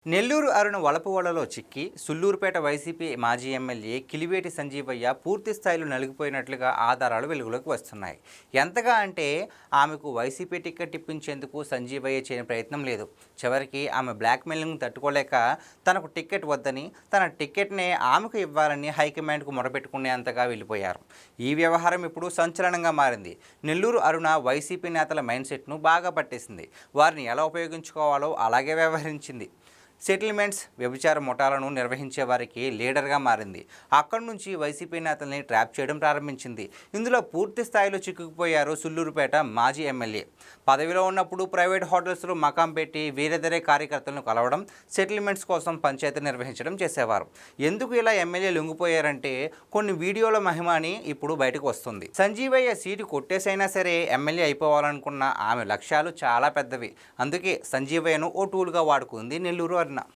నెల్లూరు అరుణ వలపు వలలో చిక్కి సుల్లూరుపేట వైసీపీ మాజీ ఎమ్మెల్యే కిలివేటి సంజీవయ్య పూర్తి స్థాయిలో నలిగిపోయినట్లుగా ఆధారాలు వెలుగులోకి వస్తున్నాయి. ఎంతగా అంటే ఆమెకు వైసీపీ టికెట్ ఇప్పించేందుకు సంజీవయ్య చేయని ప్రయత్నం లేదు. చివరికి ఆమె బ్లాక్మెయిలింగ్ తట్టుకోలేక తనకు టికెట్ వద్దని, తన టికెట్నే ఆమెకు ఇవ్వాలని హైకమాండ్కు మొరపెట్టుకునేంతగా వెళ్ళిపోయారు. ఈ వ్యవహారం ఇప్పుడు సంచలనంగా మారింది. నెల్లూరు అరుణ వైసీపీ నేతల మైండ్ సెట్ను బాగా పట్టేసింది. వారిని ఎలా ఉపయోగించుకోవాలో అలాగే వ్యవహరించింది. సెటిల్మెంట్స్, వ్యభిచార ముఠాలను నిర్వహించే వారికి లీడర్గా మారింది. అక్కడి నుంచి వైసీపీ నేతల్ని ట్రాప్ చేయడం ప్రారంభించింది. ఇందులో పూర్తి స్థాయిలో చిక్కుకుపోయారు సుల్లూరుపేట మాజీ ఎమ్మెల్యే. పదవిలో ఉన్నప్పుడు ప్రైవేట్ హోటల్స్లో మకాం పెట్టి వేరేదరే కార్యకర్తలను కలవడం, సెటిల్మెంట్స్ కోసం పంచాయతీ నిర్వహించడం చేసేవారు. ఎందుకు ఇలా ఎమ్మెల్యే లొంగిపోయారంటే కొన్ని వీడియోల మహిమ అని ఇప్పుడు బయటకు వస్తుంది. సంజీవయ్య సీటు కొట్టేసైనా సరే ఎమ్మెల్యే అయిపోవాలనుకున్న ఆమె లక్ష్యాలు చాలా పెద్దవి. అందుకే సంజీవయ్యను ఓ టూల్గా వాడుకుంది నెల్లూరు అరుణ.